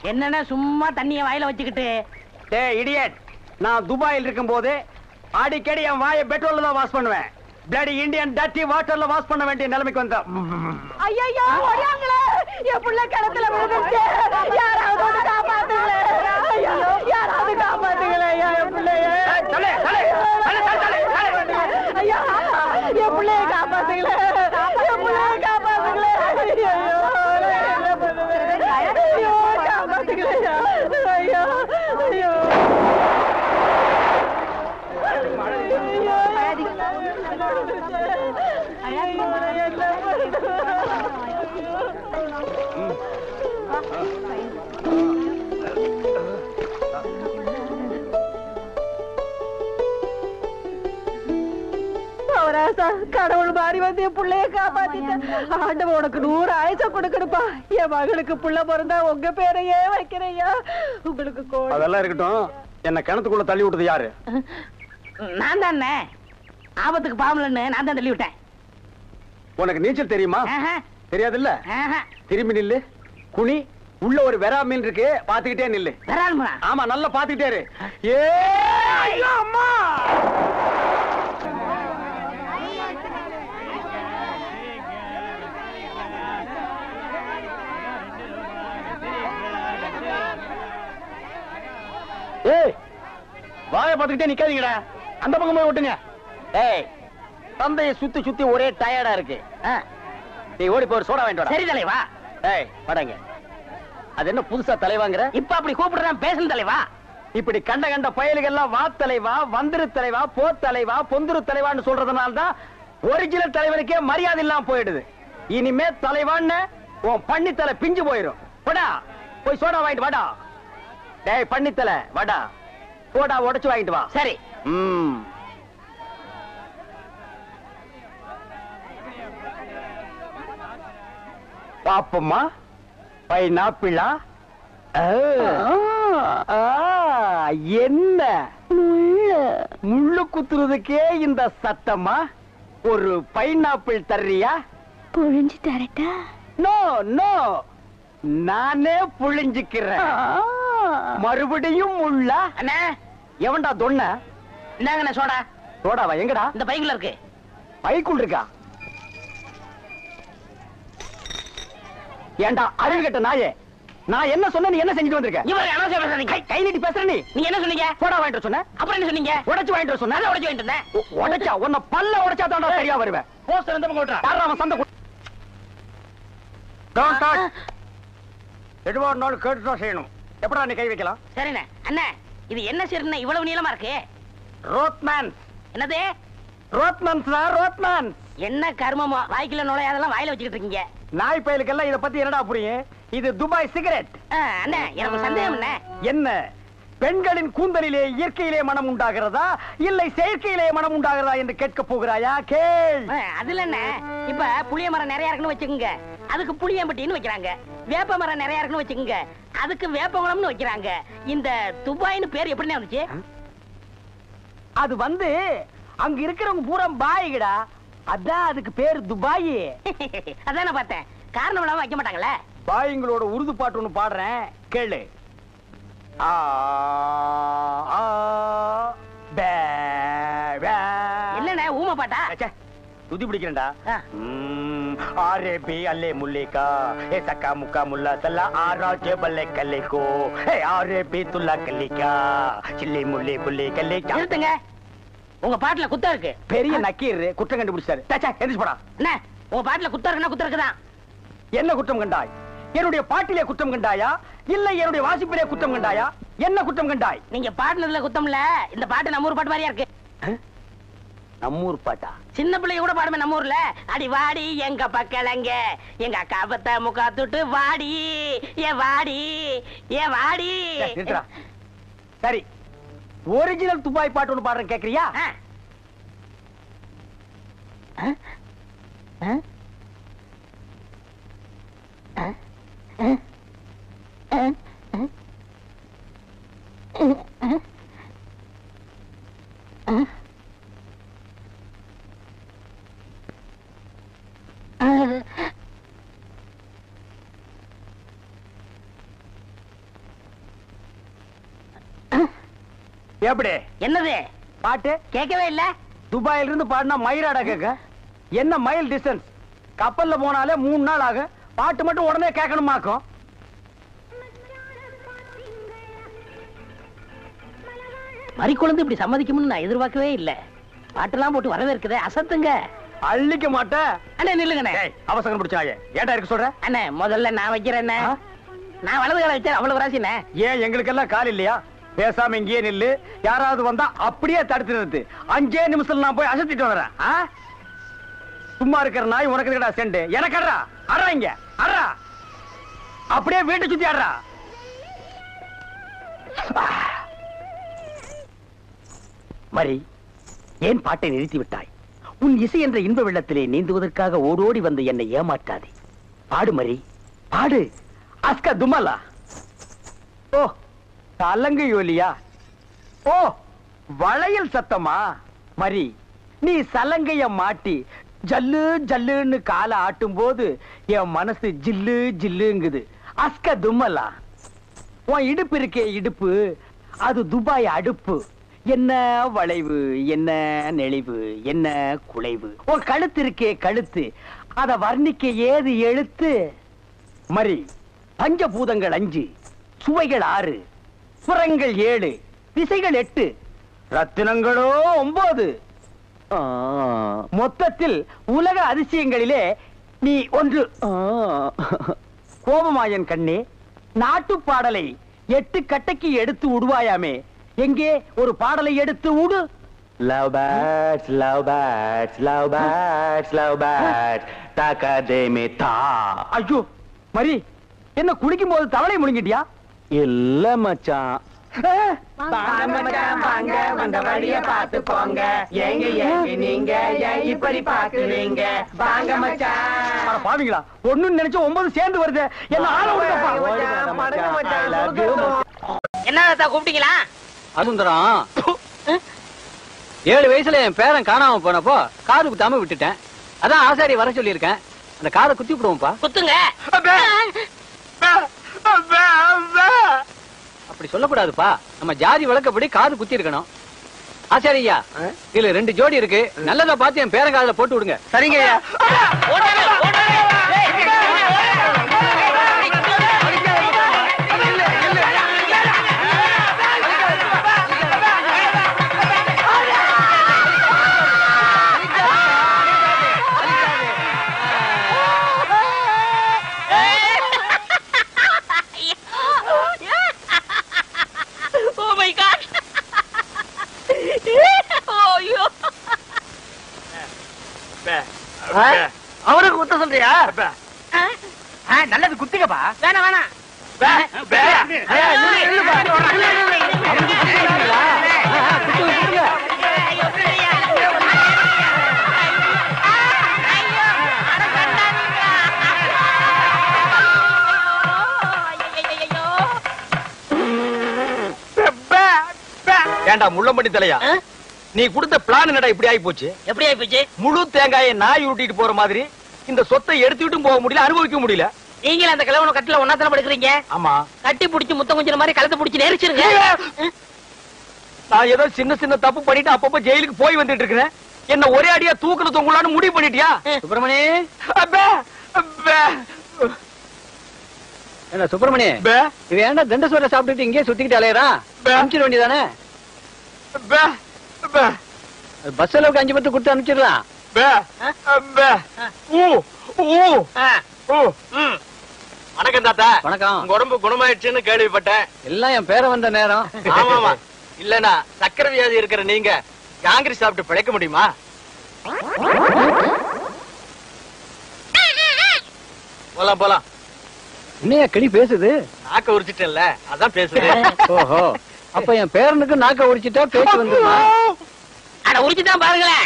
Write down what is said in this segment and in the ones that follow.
என்னன்னா சும்மா தண்ணிய வாயில வச்சுக்கிட்டு. டேய் இடியட், நான் துபாயில் இருக்கும்போது அடிக்கடி என் வாயை பெட்ரோல்ல தான் வாஷ் பண்ணுவேன். பிளடி இந்தியன் டர்ட்டி வாட்டர்ல வாஷ் பண்ண வேண்டிய நிலைமைக்கு வந்தேன். ஐயோ ஓடியாங்களே, என் புள்ள கிணத்துல விழுந்துச்சு. யாராவது வந்து காப்பாத்துங்களே. ஐயோ யாராவது காப்பாத்துங்களே. என் பிள்ளைய ஐயா, என் பிள்ளைய காப்பாத்துங்களே. என் பிள்ளைய காப்பாத்துங்களே. ஐயோ காப்பாத்துங்களே. ஐயோ ஐயோ கடவுள் மாறி வந்து என் பிள்ளைய காப்பாத்திட்டேன். ஆண்டவன் உனக்கு 100 ஆயுச கொடுக்கணுப்பா. என் மகளுக்கு புள்ள பிறந்தா உங்க பேரையே வைக்கிறையா. உங்களுக்கு அதெல்லாம் இருக்கட்டும். என்ன கிணத்துக்குள்ள தள்ளி விட்டது யாரு? நான் தானே. ஆபத்துக்கு பாவலன்னு நான் தான் தள்ளி விட்டேன். உனக்கு நீச்சல் தெரியுமா? தெரியாது இல்ல. திரும்பி நில்லு, குனி. உள்ள ஒரு வெரா மீன் இருக்கு, பாத்துக்கிட்டே நில்லு. ஆமா, நல்லா பாத்துக்கிட்டே இரு. ஏ அம்மா, ஏய் வாய பாத்துக்கிட்டே நிக்காதீங்கடா. அந்த பக்கம் போய் விட்டுங்க. ஏய், தந்தையை சுத்தி சுத்தி ஒரே டயர்டா இருக்கு. நீ ஓடி போய் சோடா வாங்கிட்டு வா. சரி தலைவா. ஏய் வாடங்க. அது என்ன புதுசா தலைவாங்கற? இப்ப அப்படி கூப்பிடுறேன், பேசணும் தலைவா. இப்படி கண்ட கண்ட பயலுகள் எல்லாம் வா தலைவா, வந்திரு தலைவா, போ தலைவா, பொந்துரு தலைவான்னு சொல்றதுனால தான் ஒரிஜினல் தலைவனுக்கே மரியாதை இல்லாம போயிடுது. இனிமே தலைவான்னு உன் பண்ணித்தலை பிஞ்சு போயிடும். வாடா போய் சோடா வாங்கிட்டு வாடா. டேய் பண்ணித்தலை வாடா, சோடா உடைச்சு வாங்கிட்டு வா. சரி. பாப்பம்மா, பைனாப்பிளா? என்ன முள்ளு குத்துறதுக்கே இந்த சத்தமா? ஒரு பைனாப்பிள் தர்றியா? புழிஞ்சு தரட்டா? நோ நோ, நானே புழிஞ்சுக்கிறேன். மறுபடியும் முள்ள? அண்ணா எவன்டா தொன்ன? இந்தாங்கண்ணே சோடா. சோடாவா? எங்கடா? இந்த பைக்குள்ள இருக்கு. பைக்குள் இருக்கா? ஏண்டா அறிவு கட்ட நாயே, நான் என்ன சொன்ன நீ என்ன செஞ்சுட்டு வந்திருக்க? இவர் அனாவசியம் பேசுறீங்க. கை நீட்டி பேசுற. நீங்க என்ன சொன்னீங்க? சோடா வாங்கிட்டு சொன்ன. அப்புறம் என்ன சொன்னீங்க? உடைச்சு வாங்கிட்டு சொன்ன. உடைச்சு வாங்கிட்டு வந்தேன். உடைச்சா உன்னை பல்ல உடைச்சா தான்டா சரியா வருவேன். போஸ்டர் இந்த பக்கம் ஓட்றா. யாரா அவன் சண்டை? Don't touch. எதுவா இருந்தாலும் கேட்டு தான் செய்யணும். எப்படா நீ கை வைக்கலாம்? சரிண்ணே. அண்ணா இது என்ன சீர்னு இவ்வளவு நீளமா இருக்கு? ரோத்மேன். என்னது? Rothman sir, Rothman. என்ன கர்மமோ, வாய்க்குள்ள நுழையாதெல்லாம் வாயில வச்சுக்கிட்டு இருக்கீங்க. நாய் பயலுக்கெல்லாம் இத பத்தி என்னடா புரியும்? இது துபாய் சிகரெட். அண்ணா எனக்கு சந்தேகம் என்ன, பெண்களின் கூந்தலிலே இயற்கையிலே மனம் உண்டாகிறதா இல்லை செயற்கையிலே மனம் உண்டாகிறதா என்று கேட்க போகிறாயா? கேள். அதுல என்ன, இப்ப புளிய மரம் நிறைய இருக்குன்னு வச்சுக்கோங்க, அதுக்கு புளியம்பட்டின்னு வைக்கிறாங்க. வேப்ப மரம் நிறைய இருக்குன்னு வச்சுக்கோங்க, அதுக்கு வேப்பகுளம்னு வைக்கிறாங்க. இந்த துபாய்னு பேர் எப்படின்னு வந்துச்சு? அது வந்து அங்க இருக்கிறவங்க பூரா பாய்கடா, அதான் அதுக்கு பேர் துபாய். அதான் நான் பார்த்தேன். காரணம் இல்லாம வைக்க மாட்டாங்களே. பாய்ங்களோட உருது பாட்டு ஒண்ணு பாடுறேன், கேளு. என்னண்ணே ஊமை பாட்டா? துதி பிடிக்கிறேன்டா. ஆரே பி அல்லே முல்லேகா ஏ சக்கா முக்கா முல்லா சல்லா ஆராஜே பல்லே கல்லேகோ ஏ ஆரே பி துல்லா கல்லிகா சில்லி முல்லே புல்லே கல்லேகா. நிறுத்துங்க, உங்க பாட்டுல குத்தம் இருக்கு. பெரிய நக்கீர் குற்றம் கண்டுபிடிச்சாரு. எந்திரிச்சு போடா. என்ன உங்க பாட்டுல குத்தம் இருக்குன்னா குத்தம் இருக்குதான். என்ன குற்றம் கண்டாய்? என்னுடைய பாட்டிலே குற்றம் கண்டாயா இல்ல என்னுடைய வாசிப்பிலே குற்றம் கண்டாயா? என்ன குற்றம் கண்டாய்? நீங்க பாட்டுல குத்தம் இல்ல. இந்த பாட்டு நம்ம ஊர் பாட்டு மாதிரியா இருக்கு. நம்மூர் பாட்டா? சின்ன பிள்ளைங்க கூட பாடுமே நம்ம ஊர்ல. அடி வாடி எங்க பக்கலங்க, எங்க அக்கா பத்த முக்கா துட்டு வாடி ஏ வாடி ஏ வாடி. சரி, ஒரிஜினல் துபாய் பாட்டு ஒன்று பாடுறேன், கேக்குறியா? எப்படி என்னது பாட்டு கேட்கவே இல்ல? துபாயில இருந்து பாடினா மயிராடா கேட்க? என்ன மைல் டிஸ்டன்ஸ்? கப்பல்ல போனாலே 3 நாள் ஆகும். பாட்டு மட்டும் உடனே கேட்கணுமாக்கும். மறி குழந்தை இப்படி சம்மதிக்கும்னு நான் எதிர்பார்க்கவே இல்ல. பாட்டெல்லாம் போட்டு வரவே இருக்குது, அசத்துங்க. அள்ளிக்க மாட்டேன். அண்ணே நில்லுங்கண்ணே. அவசரம் பிடிச்சாயே ஏன்டா இருக்க சொல்ற? அண்ணே முதல்ல நான் வைக்கிறேன். நான் வலது கால வச்சேன், அவ்வளவு ராசிண்ணே. ஏன் எங்களுக்கெல்லாம் கால் இல்லையா? பேசாம இங்கேயே நில்லு. யாராவது வந்தா அப்படியே தடுத்து நிறுத்து. 5 நிமிஷத்துல நான் போய் அசத்திட்டு வரேன். சும்மா இருக்கிற நாய் உனக்கு இருக்கடா செண்டு. எனக்கு அட்றா அட்றா இங்க அட்றா. அப்படியே வீட்டை சுத்தி ஆடுறா. மரி, ஏன் பாட்டை நிறுத்தி விட்டாய்? உன் இசை என்ற இன்ப வெள்ளத்திலே நீந்துவதற்காக ஓடோடி வந்து என்னை ஏமாற்றாதே. பாடு மரி, பாடு. அஸ்கா துமலா. ஓ கலங்கு யோலியா. ஓ வளையல் சத்தமா? மரி, நீ சலங்கைய மாட்டி ஜல்லு ஜல்லுன்னு காலை ஆட்டும் போது என் மனசு ஜில்லு ஜில்லுங்குது. அஸ்க தும்மலா. உன் இடுப்பு இருக்கே இடுப்பு, அது துபாய் அடுப்பு. என்ன வளைவு, என்ன நெளிவு, என்ன குலைவு. உன் கழுத்து இருக்கே கழுத்து, அத வர்ணிக்க ஏது எழுத்து? மரி, பஞ்சபூதங்கள் 5, சுவைகள் 6, சுரங்கள் 7, திசைகள் 8, ரத்தினங்களோ 9. மொத்தத்தில் உலக அதிசயங்களிலே நீ ஒன்று. கோபமாயன் கண்ணே, நாட்டு பாடலை 8 கட்டைக்கு எடுத்து விடுவாயாமே, எங்கே ஒரு பாடலை எடுத்து விடு. Love birds, love birds, love birds, love birds, takademita. ஐயோ மரி, என்ன குளிக்கும் போது தவளை முழுங்கிட்டியா? இல்ல மச்சான். வாங்க வந்த வழிய பாத்து போங்க. ஏங்க ஏங்க நீங்க ஏன் இப்படி பாக்குறீங்க? வாங்க மச்சான். பாவீங்களா, ஒண்ணுன்னு நினைச்சு 9 சேர்ந்து வருது. என்ன ஆள விடுங்கப்பா. என்ன கூப்பிட்டீங்களா? சுந்தரம், 7 வயசுல என் பேரன் காணாம போனப்போ காது குத்தாம விட்டுட்டேன். அதான் ஆசாரி வர சொல்லி இருக்கேன். அந்த காதை குத்தி விடுவோம்ப்பா. குத்துங்க. அப்படி சொல்லக்கூடாதுப்பா. நம்ம ஜாதி வழக்கப்படி காது குத்தி இருக்கணும். ஆசாரி ஐயா, இதுல 2 ஜோடி இருக்கு. நல்லதா பார்த்து என் பேரன் காதுல போட்டு விடுங்க. சரிங்க ஐயா. அவருக்கு குத்த சொல்றியா? நல்லது குத்துக்கப்பா. வேணாம் வேணாம். ஏண்டா முள்ளம்பட்டி தலையா, நீ கொடுத்த பிளான் என்னடா இப்படி ஆகி போச்சு? எப்படி ஆயி போச்சு? முழு தேங்காயை நாய் உருட்டிட்டு போற மாதிரி இந்த சொத்தை எடுத்துட்டும் போக முடியல, அனுபவிக்க முடியல. நீங்களும் அந்த கிழவன கட்டில ஒன்னாத்தல படுக்கிறீங்க. ஆமா, கட்டி புடிச்சு முத்தம் கொஞ்சம் மாதிரி கழுத்தை புடிச்சு நெரிச்சிருங்க. நான் ஏதோ சின்ன சின்ன தப்பு பண்ணிட்டு அப்பப்ப ஜெயிலுக்கு போய் வந்துட்டு இருக்கிறேன். என்ன ஒரே அடியா தூக்கல தொங்கலான்னு முடிவு பண்ணிட்டியா? சுப்பிரமணி, அப்பே அப்பே என்ன சுப்பிரமணி, இது ஏன்டா தண்டசோரை சாப்பிட்டுட்டு இங்கே சுத்திக்கிட்டு அலையறான்? அனுப்பிச்சிட வேண்டியதானே? பஸ் அளவுக்கு 5 பத்து கொடுத்து அனுப்பிச்சிடலாம். வணக்கம் தாத்தா. வணக்கம். உங்க உடம்பு குணமாயிடுச்சுன்னு கேள்விப்பட்டேன். எல்லாம் என் பேரை வந்த நேரம். ஆமாமா, இல்லனா சக்கரை வியாதி இருக்கிற நீங்க காங்கிரஸ் சாப்பிட்டு பிழைக்க முடியுமா? போலாம் போலாம். என்னையா கிளி பேசுது? நாக்க உரிச்சிட்டேன்ல, அதான் பேசுது. ஓஹோ, அப்ப என் பேரனுக்கு நாக்க உரிச்சிட்டா பேச்சு வந்துருமா? அட உரிச்சுதான் பாருங்களேன்.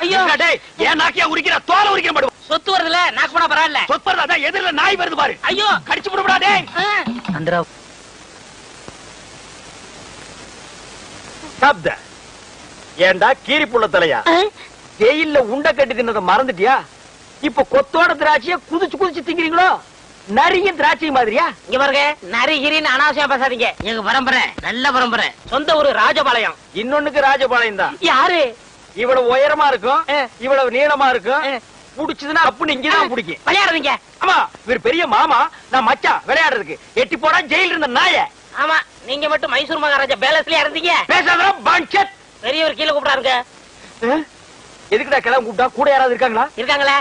ஐயோ டேய், ஏன் நாக்கியா உரிக்கிற? தோலை உரிக்க மாட்டோம். சொத்து வருதுல, நாக்கு போனா பரவாயில்ல. சொத்து வருதா? எதிரில நாய் வருது பாரு. ஐயோ கடிச்சு போடுடா டேய். அந்தரா சப்த ஏண்டா கீரி புள்ள தலையா, ஜெயில்ல உண்ட கட்டி தின்னத மறந்துட்டியா? இப்ப கொத்தோட திராட்சைய குதிச்சு குதிச்சு திங்கிறீங்களோ? நரியும் திராட்சை மாதிரியா? இங்க பாருங்க, நரிகிரின்னு அனாவசியம் பேசாதீங்க. எங்க பரம்பரை நல்ல பரம்பரை. சொந்த ஊரு ராஜபாளையம். இன்னொன்னுக்கு ராஜபாளையம் தான். யாரு? இவ்வளவு உயரமா இருக்கும், இவ்வளவு நீளமா இருக்கும். புடிச்சதுன்னா அப்படி இங்கதான் பிடிக்கும். விளையாடுறீங்க? ஆமா, இவர் பெரிய மாமா, நான் மச்சான் விளையாடுறதுக்கு. எட்டி போடா ஜெயில இருந்த நாய. ஆமா, நீங்க மட்டும் மைசூர் மகாராஜா பேலஸ்லயா இருந்தீங்க. பேசாத பஞ்சத். பெரியவர் கீழே கூப்பிடாருங்க. எதுக்குடா கிளம்ப கூப்பிட்டா? கூட யாராவது இருக்காங்களா? இருக்காங்களே.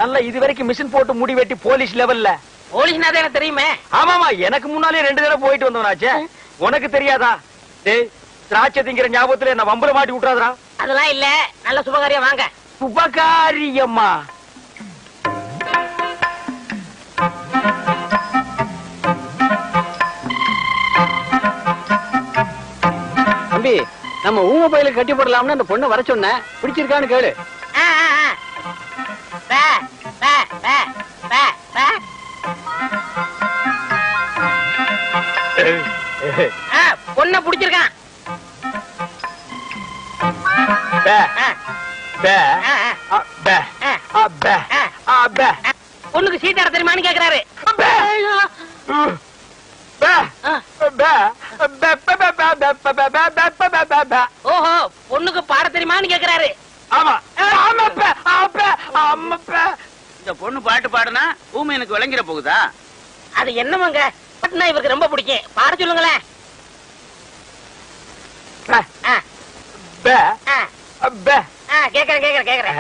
நல்ல இது வரைக்கும் மிஷின் போட்டு முடி வெட்டி போலீஸ் லெவல்ல. போலீஸ்னா தான் எனக்கு தெரியுமே. ஆமாமா, எனக்கு முன்னாலே 2 தடவை போயிட்டு வந்தவனாச்சே. உனக்கு தெரியாதா? டேய், திராட்சை திங்கிற ஞாபகத்துல என்ன வம்பல மாட்டி விட்டுறாதடா. அதெல்லாம் இல்ல, நல்ல சுபகாரியம் வாங்க. சுபகாரியம்மா? தம்பி, நம்ம ஊம பயில கட்டி போடலாம்னு அந்த பொண்ணை வர சொன்னேன். பிடிச்சிருக்கான்னு கேளு. பொண்ண புடிச்சிருக்கான். பொண்ணுக்கு சீட் ஆட தெரியுமான்னு கேக்குறாரு. ஓஹோ, பொண்ணுக்கு பாட தெரியுமான்னு கேக்குறாரு. ஆமா. இந்த பொண்ணு பாட்டு பாடுனா ஊமை எனக்கு விளங்கிற போகுதா? அது என்னமாங்க, பாட்டுனா இவருக்கு ரொம்ப பிடிக்கும். பாட சொல்லுங்களேன். கேக்குறேன் கேக்குறேன்.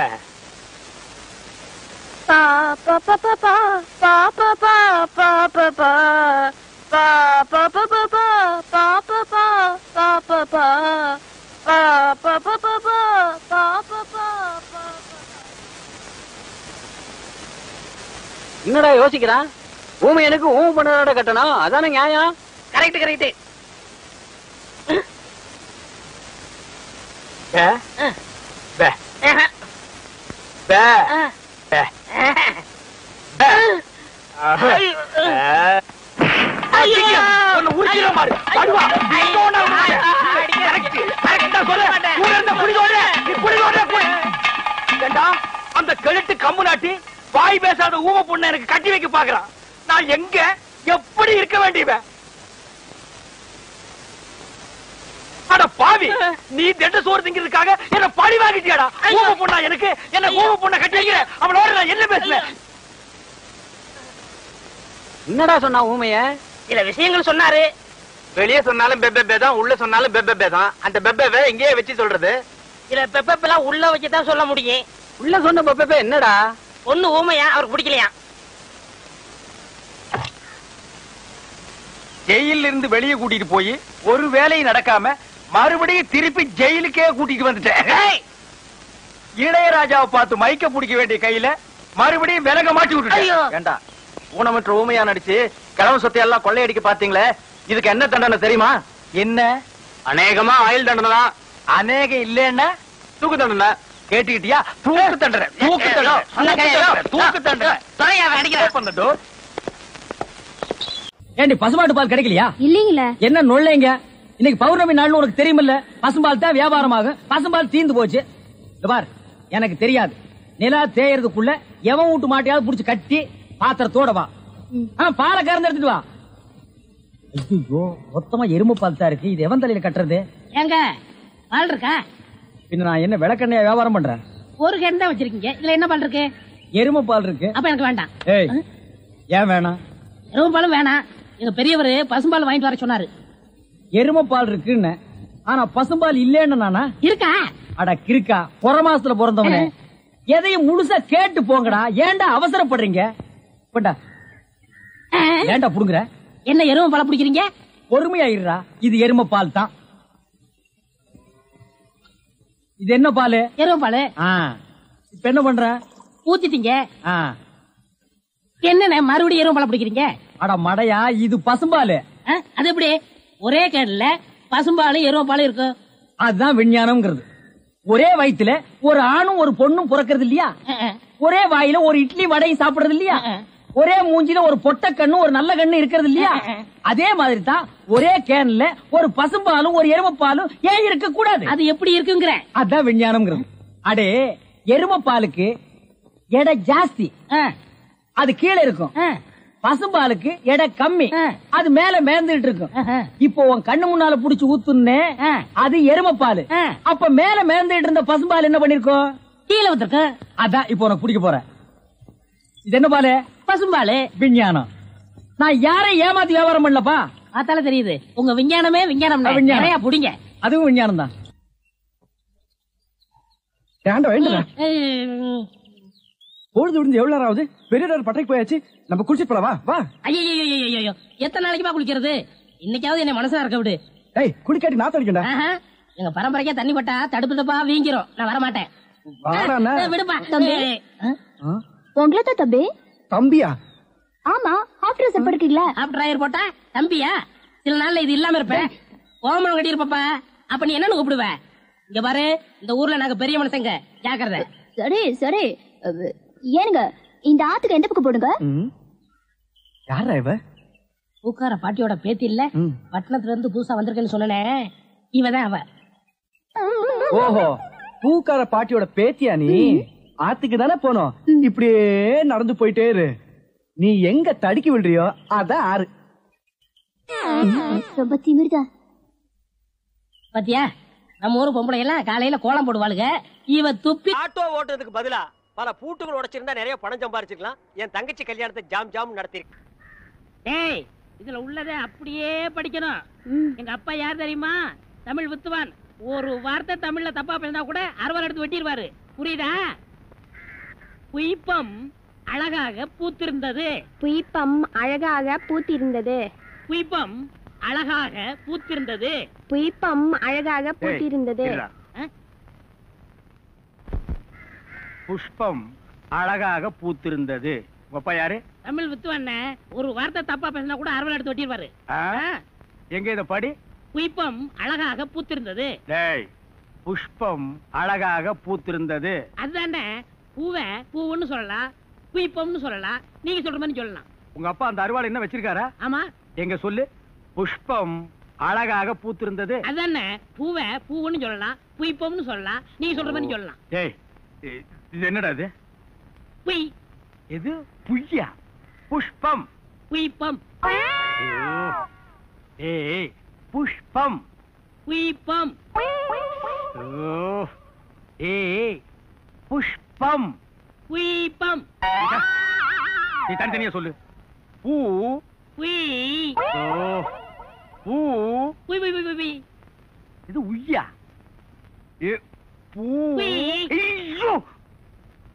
என்னடா யோசிக்கிறான்? ஊமை எனக்கு ஊமை பண்ணதோட கட்டணும், அதானே நியாயம். Correct correct. அந்த கழுத்து கம்பு நாட்டி வாய் பேசாத ஊம பொண்ணு எனக்கு கட்டி வைக்க பாக்குறான். நான் எங்க எப்படி இருக்க வேண்டியவன்? அட பாவி, நீ திட்ட சோறு திங்கிறதுக்காக என்ன பழி வாங்கிட்டியாடா? ஊம பொண்ணா எனக்கு? என்ன ஊம பொண்ணை கட்டி வைக்கிற? அவனோட நான் என்ன பேசுவேன்? என்னடா சொன்னா ஊமைய? சில விஷயங்கள் சொன்னாரு. வெளியே சொன்னாலும் பெப்பே தான், உள்ள சொன்னாலும் பெப்பே தான். அந்த பெப்பே இங்கேயே வச்சு சொல்றது. சில பெப்பெல்லாம் உள்ள வச்சுதான் சொல்ல முடியும். உள்ள சொன்ன பெப்பே என்னடா? பொண்ணு ஊமையா, அவருக்கு பிடிக்கலையா? ஜெயில இருந்து வெளியே கூட்டிட்டு போய் ஒரு வேலையும் நடக்காம மறுபடியும் திருப்பி ஜெயிலுக்கே கூட்டிட்டு வந்துட்டேன். இளையராஜாவை பார்த்து மைக்க பிடிக்க வேண்டிய கையில மறுபடியும் விலக மாட்டி விட்டுட்டேன். ஏண்டா, ஊனமற்ற ஊமையா நடிச்சு கிழமை சொத்தை எல்லாம் கொள்ளையடிக்க பாத்தீங்களே, இதுக்கு என்ன தண்டனை தெரியுமா? என்ன? அநேகமா ஆயுள் தண்டனை தான். அநேகம் இல்லன்னா தூக்கு தண்டனை. கேட்டுக்கிட்டியா? தூக்கு தண்டனை, தூக்கு தண்டனை, தூக்கு தண்டனை. ஏண்டி பசுமாட்டு பால் கிடைக்கலையா? இல்லீங்களே. என்ன நொல்லைங்க? இன்னைக்கு பௌர்ணமி நாள்னு உனக்கு தெரியுமில்ல? பசும்பால் தான் வியாபாரமாகும். பசும்பால் தீந்து போச்சு. பார், எனக்கு தெரியாது. நிலா தேயறதுக்குள்ள எவன் வீட்டு மாட்டையாவது புடிச்சு கட்டி பாத்திரத்தோட வா. பாலை கறந்து எடுத்துட்டு வா. ஐயோ, மொத்தமா எருமை பால் தான் இருக்கு. இது எவன் தலையில கட்டுறது? ஏங்க, பால் இருக்கா? பின்ன நான் என்ன விளக்கெண்ணையா வியாபாரம் பண்றேன்? ஒரு கேன் தான் வச்சிருக்கீங்க, இதுல என்ன பால் இருக்கு? எருமை பால் இருக்கு. அப்ப எனக்கு வேண்டாம். ஏய், ஏன் வேணாம்? எருமை பாலும் வேணாம். எங்க பெரியவர் பசும்பால் வாங்கிட்டு வர சொன்னாரு. எருமை பால் இருக்குன்னு, ஆனா பசும்பால் இல்லன்னு நானா? இருக்கா? அட கிறுக்கா, புற மாசத்துல பிறந்தவனே, எதையும் முழுசா கேட்டு போங்கடா. ஏன்டா அவசரப்படுறீங்க? போண்டா, ஏன்டா புடுங்குற? என்ன எருமை பால் பிடிக்கிறீங்க? பொறுமையா இருடா. இது எருமை பால் தான். இது என்ன பால்? எருமை பால். இப்ப என்ன பண்ற? ஊத்திட்டீங்க. என்னண்ணே மறுபடியும் எருமை பால் பிடிக்கிறீங்க? அட மடையா, இது பசும்பால். அது எப்படி ஒரே கேடல பசும்பாலும் எருமை பாலும் இருக்கு? அதுதான் விஞ்ஞானம்ங்கிறது. ஒரே வயித்துல ஒரு ஆணும் ஒரு பொண்ணும் பிறக்கிறது இல்லையா? ஒரே வாயில ஒரு இட்லி வடையும் சாப்பிடுறது இல்லையா? ஒரே மூஞ்சில ஒரு பொட்ட கண்ணு ஒரு நல்ல கண்ணு இருக்கிறது இல்லையா? அதே மாதிரி தான் ஒரே கேன்ல ஒரு பசும்பாலும் ஒரு எருமை பாலும் ஏன் இருக்க கூடாது? அது எப்படி இருக்குங்கிற? அதான் விஞ்ஞானம்ங்கிறது. அடே, எருமை பாலுக்கு எடை ஜாஸ்தி, அது கீழே இருக்கும். பசும்பாலுக்கு எடை கம்மி, அது மேல மேந்துட்டு இருக்கும். இப்போ உன் கண்ணு முன்னால புடிச்சு ஊத்துனே, அது எருமைப்பால். அப்ப மேல மேந்துட்டு இருந்த பசும்பால் என்ன பண்ணிருக்கோம்? கீழே ஊத்துருக்கு. அதான் இப்போ உனக்கு குடிக்க போறேன். இது என்ன பாலு? பசும்பாலு. விஞ்ஞானம். நான் யாரையும் ஏமாத்தி வியாபாரம் பண்ணலப்பா. அதால தெரியுது உங்க விஞ்ஞானமே விஞ்ஞானம். நிறைய புடிங்க. அதுவும் விஞ்ஞானம் தான். பொழுது விடுந்து எவ்வளவு நேரம் ஆகுது? பெரிய பட்டைக்கு போயாச்சு. நம்ம குளிச்சுட்டு போலாம். வா. ஐயோ எத்தனை நாளைக்குமா குளிக்கிறது? இன்னைக்காவது என்ன மனசா இருக்க விடு. ஏய், குளிக்காட்டி நான் தடிக்கண்டா. எங்க பரம்பரைக்கே தண்ணி பட்டா தடுப்பு தப்பா வீங்கிரும். நான் வர மாட்டேன். விடுப்பா. உங்களை தான் தம்பி. தம்பியா? ஆமா, ஹாஃப் ட்ரெஸ் படுக்கீங்களா? ஹாஃப் டிரைவர் போட்டா தம்பியா? சில நாள்ல இது இல்லாம இருப்பேன். ஓமனம் கட்டி இருப்பப்பா. அப்ப நீ என்னன்னு கூப்பிடுவ? இங்க பாரு, இந்த ஊர்ல நாங்க பெரிய மனுஷங்க, ஜாக்கிரதை. சரி சரி. ஏனுங்க, இந்த ஆத்துக்கு எந்த பக்கம் போடுங்க? யாரா இவ? பூக்கார பாட்டியோட பேத்தி இல்ல, பட்டணத்துல இருந்து புதுசா வந்திருக்கேன்னு சொன்னனே, இவதான் அவ. ஓஹோ, பூக்கார பாட்டியோட பேத்தியா நீ? ஆத்துக்கு தானே போனோம். இப்படியே நடந்து போயிட்டே இரு. நீ எங்க தடுக்கி விடுறியோ அதான் ஆறு. ரொம்ப திமிர்தான். பாத்தியா, நம்ம ஊரு பொம்பளை எல்லாம் காலையில கோலம் போடுவாளுங்க. இவ துப்பி ஆட்டோ ஓட்டுறதுக்கு பதிலா பல பூட்டுகள் உடைச்சிருந்தா நிறைய பணம் சம்பாரிச்சிருக்கலாம். என் தங்கச்சி கல்யாணத்தை ஜாம் ஜாம் நடத்திருக்கு. டேய், இதுல உள்ளதை அப்படியே படிக்கணும். எங்க அப்பா யார் தெரியுமா? தமிழ் வித்துவான். ஒரு வார்த்தை தமிழ்ல தப்பா பேசினா கூட அறுவரை எடுத்து வெட்டிடுவாரு. புரியுதா? புய்பம் அழகாக பூத்திருந்தது. புய்பம் அழகாக பூத்திருந்தது. புய்பம் அழகாக பூத்திருந்தது. புய்பம் அழகாக பூத்திருந்தது. புஷ்பம் அழகாக பூத்திருந்தது. அப்பா யாரு? தமிழ் வித்துவான். ஒரு வார்த்தை தப்பா பேசினா கூட அறுவரை எடுத்து வெட்டிடுவாரு. எங்க இத படி? புய்பம் அழகாக பூத்திருந்தது. டேய், புஷ்பம் அழகாக பூத்திருந்தது. அதுதானே, பூவை பூவுன்னு சொல்லலாம், புய்பம்னு சொல்லலாம். நீங்க சொல்ற மாதிரி சொல்லலாம். உங்க அப்பா அந்த அருவாள் என்ன வச்சிருக்காரா? ஆமா. எங்க சொல்லு. புஷ்பம் அழகாக பூத்திருந்தது. அதுதானே, பூவை பூவுன்னு சொல்லலாம், புய்பம்னு சொல்லலாம். நீங்க சொல்ற மாதிரி சொல்லலாம். டேய், இது என்னடா இது? புய். இது புய்யா? புஷ்பம். புய்பம். ஏய், புஷ்பம். புய்பம். ஏய், புஷ்பம். புய்பம். நீ தனித்தனியா சொல்லு. பூ. புய். பூ. புய் புய் புய் புய். இது உய்யா? பூ.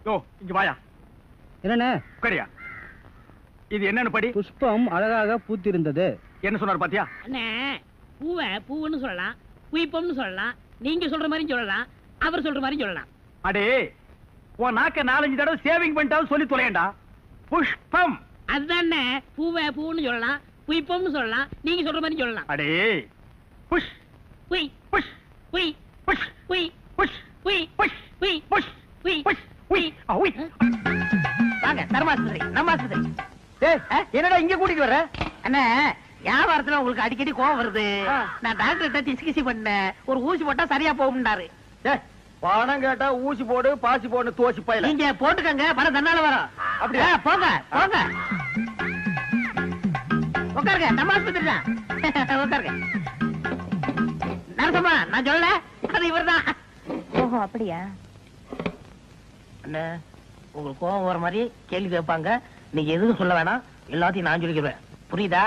ஐயோ, இங்க வாயா. என்னண்ணே? உட்காரியா. இது என்னன்னு படி? புஷ்பம் அழகாக பூத்திருந்தது. என்ன சொன்னார் பாத்தியா? அண்ணே, பூவை பூவுன்னு சொல்லலாம், புய்பம்னு சொல்லலாம். நீங்க சொல்ற மாதிரி சொல்லலாம், அவர் சொல்ற மாதிரி சொல்லலாம். அடே, உன் நாக்க 4-5 தடவை சேவிங் பண்ணிட்டாலும் சொல்லி தொலையண்டா. புஷ்பம். அதுதானே, பூவை பூன்னு சொல்லலாம், புய்பம்னு சொல்லலாம். நீங்க சொல்ற மாதிரி சொல்லலாம். அடே, புஷ் புய் புஷ் புய் புஷ் புய் புஷ் புய் புஷ் புய் புஷ் புய் புஷ் உய் உய். வாங்க தர்மாஸ்திரி, நம்மாஸ்திரி. என்னடா இங்க கூட்டிட்டு வர? அண்ணே, வியாபாரத்துல உங்களுக்கு அடிக்கடி கோவம் வருது. நான் டாக்டர்கிட்ட திசிகிசி பண்ணேன். ஒரு ஊசி போட்டா சரியா போகும்னாரு. பணம் கேட்டா ஊசி போடு, பாசி போடு, தோசி பையல. நீங்க போட்டுக்கங்க, பணம் தன்னால வரும். அப்படியா? போங்க போங்க, உட்காருங்க. நம்ம ஆஸ்பத்திரி தான். உட்காருங்க. நரசம்மா, நான் சொல்லல, அது இவர்தான். ஓஹோ, அப்படியா? அண்ணே, உங்களுக்கு கோவம் வர மாதிரி கேள்வி கேட்பாங்க. நீங்க எதுவும் சொல்ல வேணாம், எல்லாத்தையும் நான் சொல்லிக்கிறேன். புரியுதா?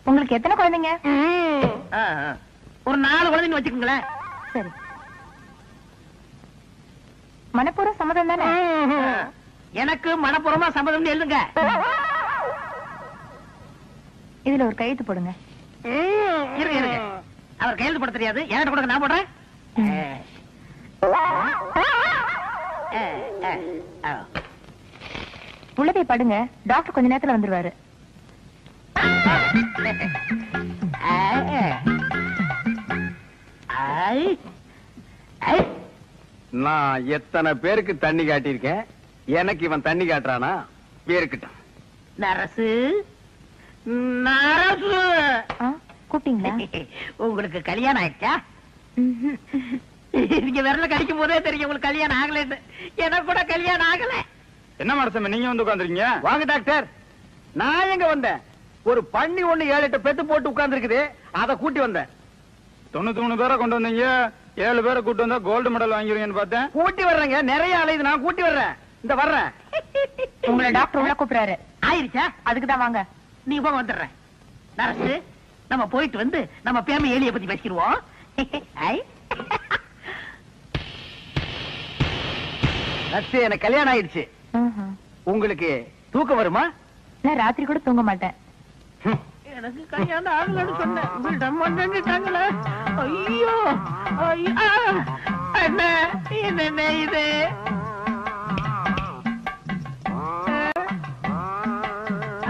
உங்களுக்கு எத்தனை குழந்தைங்க? ஒரு 4 குழந்தைங்க வச்சுக்கோங்களேன். சரி. மனப்பூர்வ சம்மதம் தானே? எனக்கு மனப்பூர்வமா சம்மதம்னு எழுதுங்க. இதுல ஒரு கையெழுத்து போடுங்க. இருங்க இருங்க, அவர் கையெழுத்து போட தெரியாது. என்கிட்ட கொடுங்க, நான் போடுறேன். உள்ள போய் படுங்க, டாக்டர் கொஞ்ச நேரத்துல வந்துருவாரு. நான் எத்தனை பேருக்கு தண்ணி காட்டியிருக்கேன், எனக்கு இவன் தண்ணி காட்டுறானா? பேருக்கிட்டான். நரசு நரசு, கூப்பிட்டீங்களா? உங்களுக்கு கல்யாணம் ஆயிடுச்சா? நீங்க விரல கடிக்கும் போதே தெரியும் உங்களுக்கு கல்யாணம் ஆகலன்னு. எனக்கு கூட கல்யாணம் ஆகல. என்ன மனசம் நீங்க வந்து உட்கார்ந்துருக்கீங்க? வாங்க டாக்டர். நான் எங்க வந்தேன்? ஒரு பண்ணி ஒண்ணு 7-8 பெத்து போட்டு உட்கார்ந்து இருக்குது, அதை கூட்டி வந்தேன். 93 பேரை கொண்டு வந்தீங்க, 7 பேரை கூட்டி வந்தா கோல்டு மெடல் வாங்கிருவீங்கன்னு பார்த்தேன். கூட்டி வர்றேங்க, நிறைய அலையுது, நான் கூட்டி வர்றேன். இந்த வர்றேன். உங்களை டாக்டர் உள்ள கூப்பிடுறாரு. ஆயிருச்சா? அதுக்குதான் வாங்க. நீ போக வந்துடுறேன். நரசு, நம்ம போயிட்டு வந்து நம்ம பேம ஏலிய பத்தி பேசிடுவோம். எனக்கு கல்யாணம் ஆயிடுச்சு. உங்களுக்கு தூக்கம் வருமா? நான் ராத்திரி கூட தூங்க மாட்டேன். எனக்கு கல்யாணம் ஆகலன்னு சொன்னேன். ஐயோ என்ன இது?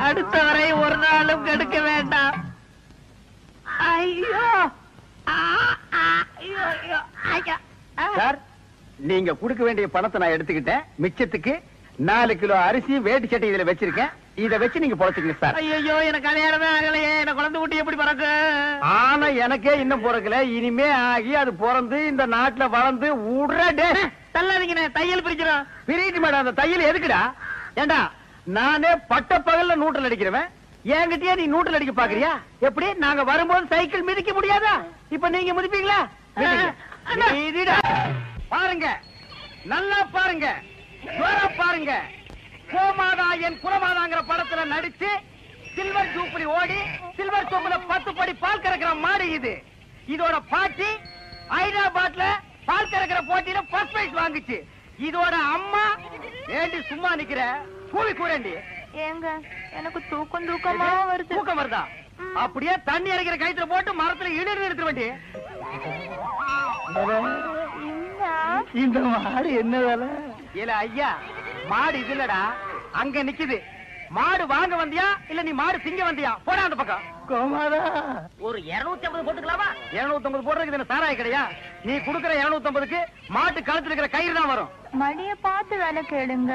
அடுத்த வரை ஒரு நாளும் கெடுக்க வேண்டாம். ஐயோ சார், நீங்க கொடுக்க வேண்டிய பணத்தை நான் எடுத்துக்கிட்டேன். மிச்சத்துக்கு 4 கிலோ அரிசி வேட்டி சட்டை இதுல வச்சிருக்கேன். இத வச்சு நீங்க பொழைச்சுக்கங்க சார். ஐயோ, எனக்கு கல்யாணமே ஆகலையே. எனக்கு குழந்தை குட்டி எப்படி பிறக்கு? ஆனா எனக்கே இன்னும் பிறக்கல. இனிமே ஆகி அது பிறந்து இந்த நாட்டுல வளர்ந்து உடனே தள்ளாதீங்க, தையல் பிரிக்கிறோம். பிரிட்டு மேடம். அந்த தையல் எதுக்குடா? ஏண்டா, நானே பட்ட பகல்ல நூற்றல் அடிக்கிறவன், என்கிட்டயே நீ நூற்றல் அடிக்க பாக்குறியா? எப்படி? நாங்க வரும்போது சைக்கிள் மிதிக்க முடியாதா? இப்ப நீங்க மிதிப்பீங்களா? மிதிடா. பாருங்க, நல்லா பாருங்க, பாருங்க. கோமாதா என் குலமாதாங்கிற படத்துல நடிச்சு சில்வர் ஜூப்ளி ஓடி சில்வர் சோப்புல 10 படி பால் கறக்கிற மாடு இது. இதோட பாட்டி ஹைதராபாத்ல பால் கறக்கிற போட்டியில ஃபர்ஸ்ட் பிரைஸ் வாங்குச்சு. இதோட அம்மா ஏண்டி சும்மா நிக்கிற? கூவி கூறண்டி. ஏங்க, எனக்கு தூக்கமா வருது. தூக்கம் வருதா? அப்படியே தண்ணி அரைக்கிற கயித்துல போட்டு மரத்துல இழுத்து எடுத்து வேண்டி. இந்த மாடு என்ன வேலை? இல்ல ஐயா, மாடு இது இல்லடா, அங்க நிக்குது. மாடு வாங்க வந்தியா இல்ல நீ மாடு திங்க வந்தியா? போடா அந்த பக்கம். கோமாதா, ஒரு 250 போட்டுக்கலாமா? 250 போடுறதுக்கு இது சாராய கிடையா? நீ குடுக்கற 250க்கு மாட்டு கழுத்துல இருக்கிற கயிறு தான் வரும். மடிய பார்த்து வேலை கேளுங்க.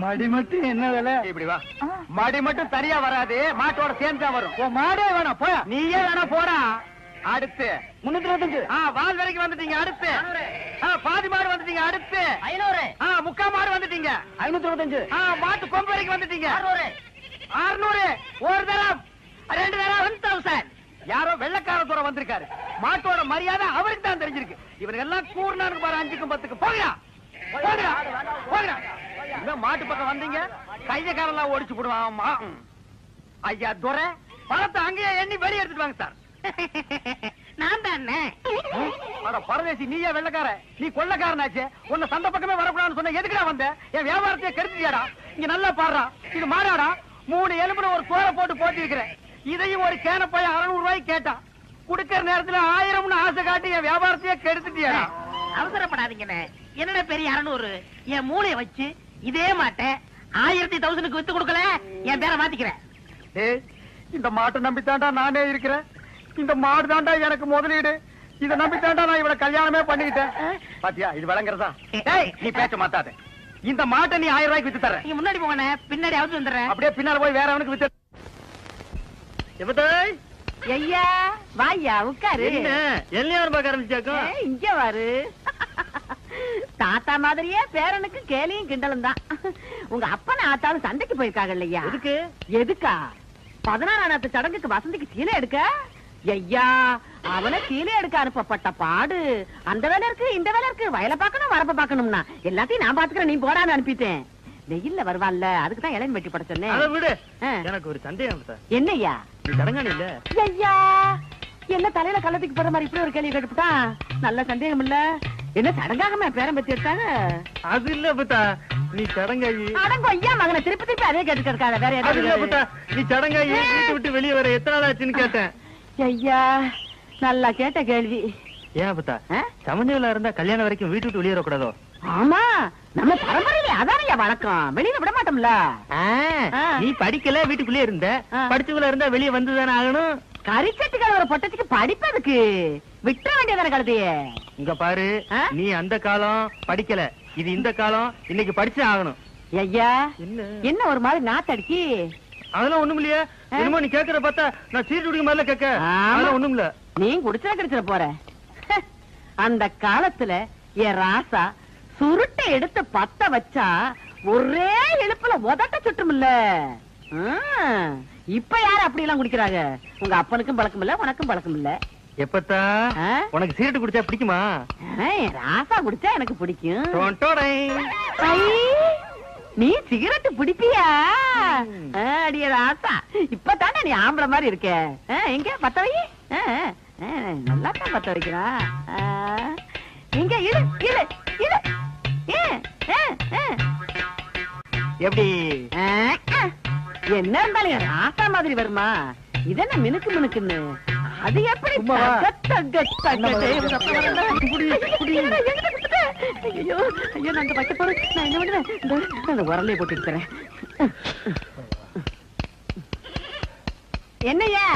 மடி மட்டும் என்ன வேலை? இப்படி வா. மடி மட்டும் சரியா வராது, மாட்டோட சேர்ந்து தான் வரும். மாடே வேணாம், போயா. நீயே வேணா போடா. அடுத்து 325. வால் வரைக்கும் வந்துட்டீங்க. அடுத்து பாதி மாடு வந்துட்டீங்க. அடுத்து 500. முக்கா மாடு வந்துட்டீங்க. 525. மாட்டு கொம்பு வரைக்கும் வந்துட்டீங்க. 600. ஒரு தரம், 2 தரம் 1000. யாரோ வெள்ளக்கார தூர வந்திருக்காரு. மாட்டோட மரியாதை அவருக்கு தான் தெரிஞ்சிருக்கு. இவங்க எல்லாம் கூர்னான்னு பாரு, 5க்கும் 10க்கும். போகிறா போகிறா போகிறா. மாட்டு பக்கம் வந்தீங்க, கையக்காரெல்லாம் ஓடிச்சு போடுவாமா. ஐயா துரை, பணத்தை அங்கேயே எண்ணி வெளியே எடுத்துட்டு வாங்க சார். நான் தானே பரதேசி. நீயே வெள்ளக்கார, நீ கொள்ளக்காரனாச்சே. உன்னை சந்த பக்கமே வரக்கூடாதுன்னு சொன்ன, எதுக்குடா வந்த? என் வியாபாரத்தையே கெடுத்துட்டியாடா. இங்க நல்லா பாடுறா, இது மாடாடா. 3 எலும்புல ஒரு தோலை போட்டு போட்டி இருக்கிறேன். இதையும் ஒரு கேன போய் 600 ரூபாய்க்கு கேட்டான். குடுக்கிற நேரத்துல 1000 ஆசை காட்டி என் வியாபாரத்தையே கெடுத்துட்டியாடா. அவசரப்படாதீங்கண்ணே. என்னடா பெரிய 600? என் மூளைய வச்சு இதே மாட்டை 1000 வித்து கொடுக்கல, என் பேரை மாத்திக்கிறேன். இந்த மாட்டை நம்பித்தாண்டா நானே இருக்கிறேன். இந்த மாடு தாண்டா எனக்கு முதலீடு. இதை நம்பித்தாண்டா நான் இவளை கல்யாணமே பண்ணிக்கிட்டேன். பாத்தியா, இது விளங்குறதா? நீ பேச்ச மாத்தாத. இந்த மாட்டை நீ 1000 ரூபாய்க்கு வித்து தர. நீங்க முன்னாடி போங்கண்ணே, பின்னாடி அவுத்து வந்துடுறேன். அப்படியே பின்னால போய் வேற அவனுக்கு வித்து. ஐயா வாயா, உட்காரு. எல்லாரும் பார்க்க ஆரம்பிச்சாக்கும். இங்க வாரு. தாத்தா மாதிரியே பேரனுக்கு கேலியும் கிண்டலும் தான். உங்க அப்பன ஆத்தாலும் சண்டைக்கு போயிருக்காங்க இல்லையா? எதுக்கு? எதுக்கா? 16ஆம் சடங்குக்கு வசந்திக்கு சீலை எடுக்க. ஐயா, அவனை சீலை எடுக்க அனுப்பப்பட்ட பாடு. அந்த வேலை இருக்கு, இந்த வேலை இருக்கு, வயலை பார்க்கணும், வரப்ப பார்க்கணும்னா எல்லாத்தையும் நான் பாத்துக்கிறேன், நீ போடான்னு அனுப்பிட்டேன். வெயில்ல வருவான்ல, அதுக்கு தான் இளம் வெட்டி பட சொன்னேன். விடு. எனக்கு ஒரு சந்தேகம். என்னய்யா? தடங்கானி இல்ல ஐயா, என்ன தலையில கள்ளத்துக்கு போற மாதிரி இப்படி ஒரு கேள்வி கேட்டுட்டான். நல்ல சந்தேகம் இல்ல. என்ன சடங்காகமா பேரம் பத்தி எடுத்தாங்க? அது இல்ல புத்தா, நீ சடங்காயி. அடங்க ஐயா, மகனை திருப்பி திருப்பி அதே கேட்டு இருக்காங்க. வேற அது இல்ல புத்தா, ஏதாவது? நீ சடங்காயி வீட்டு விட்டு வெளியே வர எத்தனை நாள் ஆச்சுன்னு கேட்டேன். ஐயா, நல்லா கேட்ட கேள்வி. ஏன் புத்தா, சமஞ்சவளா இருந்தா கல்யாணம் வரைக்கும் வீட்டு விட்டு வெளியே வரக்கூடாதோ? ஆமா, நம்ம பரம்பரையில அதானையா வழக்கம். வெளியில விட மாட்டோம்ல. நீ படிக்கல, வீட்டுக்குள்ளே இருந்த. படிச்சவங்களா இருந்தா வெளியே வந்துதானே ஆகணும். கரிக்கட்டுகள் ஒரு பொட்டத்துக்கு படிப்பதுக்கு விட்டுற வேண்டியதான கழுதையே. இங்க பாரு, நீ அந்த காலம் படிக்கல, இது இந்த காலம். இன்னைக்கு படிச்சே ஆகணும். ஐயா, என்ன ஒரு மாதிரி நாத்தடிக்கி? அதெல்லாம் ஒண்ணும் இல்லையா? என்னமோ நீ கேக்குற பார்த்தா நான் சீட்டு குடிக்க மாதிரில கேட்க. அதெல்லாம் ஒண்ணும் இல்ல. நீ குடிச்சா கிடைச்சிட போற. அந்த காலத்துல என் ராசா சுருட்டை எடுத்து பத்த வச்சா ஒரே எழுப்புல உதட்ட சுட்டுமில்ல. இப்ப யாரு அப்படி எல்லாம் குடிக்கிறாங்க? உங்க அப்பனுக்கும் பழக்கம் இல்ல, உனக்கும் பழக்கம் இல்ல. எப்பத்தா உனக்கு சிகரெட் குடிச்சா பிடிக்குமா? ராசா குடிச்சா எனக்கு பிடிக்கும். நீ சிகரெட் பிடிப்பியா? அடிய ராசா, இப்பதானே நீ ஆம்பளை மாதிரி இருக்க. எங்க பத்த வை. நல்லா தான் பத்த வைக்கிறா. எங்க இரு இரு இரு. எப்படி என்ன இருந்தாலும் ராசா மாதிரி வருமா? இதென்ன மினுக்கு மினுக்குன்னு? அது எப்படி? ஐயோ ஐயோ, நான் வைக்க போறேன். நான் என்ன பண்ணுவேன்? அந்த உரலையை போட்டு இருக்கிறேன். என்னையா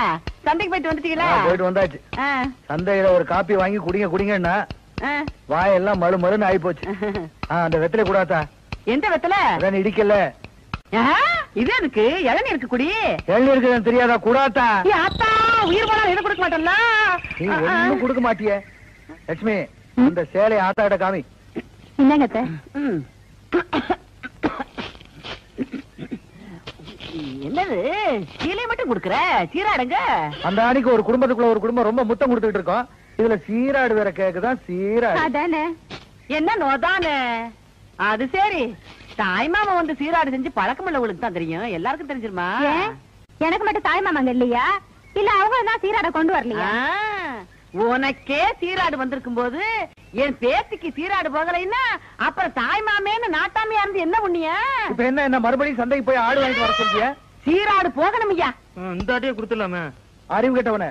சந்தைக்கு போயிட்டு வந்துட்டீங்களா? போயிட்டு வந்தாச்சு. சந்தையில ஒரு காப்பி வாங்கி குடிங்க குடிங்கன்னா வாயெல்லாம் மறு மறுன்னு ஆயி போச்சு. அந்த வெத்தலை கூடாதா? எந்த வெத்தலை? இடிக்கல. இது எனக்கு இளநீ இருக்கு குடி. இளநீ இருக்குன்னு தெரியாதா? கூடாதா? ஆத்தா, உயிர் போனா என்ன கொடுக்க மாட்டேன்ல. நீ ஒண்ணும் கொடுக்க மாட்டிய. லட்சுமி, அந்த சேலையை ஆத்தாட்ட காமி. என்னங்க என்னது சீலை மட்டும் குடுக்கற? சீராடுங்க. அந்த அன்னைக்கு ஒரு குடும்பத்துக்குள்ள ஒரு குடும்பம் ரொம்ப முத்தம் கொடுத்துட்டு இருக்கோம். இதுல சீராடு வேற கேக்குதான். சீராடு என்ன நோதானே? அது சரி, தாய்மாமா வந்து சீராடு செஞ்சு பழக்கம் உள்ளவங்களுக்கு தான் தெரியும். எல்லாருக்கும் தெரிஞ்சிருமா? எனக்கு மட்டும் தாய்மாமாங்க இல்லையா? இல்ல அவங்க தான் சீராட கொண்டு வரலையா? உனக்கே சீராடு வந்திருக்கும் போது என் பேத்திக்கு சீராடு போகலைன்னா அப்புறம் தாய்மாமேன்னு நாட்டாமையா இருந்து என்ன புண்ணிய? இப்ப என்ன மறுபடியும் சந்தைக்கு போய் ஆடு வாங்கிட்டு வர சொல்றிய? சீராடு போகணும் ஐயா. இந்த ஆட்டையே கொடுத்துடலாமே. அறிவு கேட்டவன,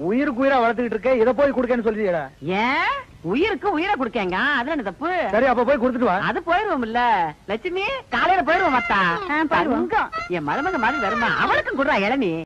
உயிருக்கு உயிரா வளர்த்துக்கிட்டு இருக்க, இதை போய் கொடுக்கன்னு சொல்லியா? ஏன் உயிருக்கு உயிரை கொடுக்கங்க? அதுல என்ன தப்பு? சரி, அப்ப போய் கொடுத்துட்டு வா. அது போயிருவோம் இல்ல லட்சுமி, காலையில போயிருவோம். மத்தா என் மருமக மாதிரி வருமா? அவளுக்கும் கொடுறா இளநீ.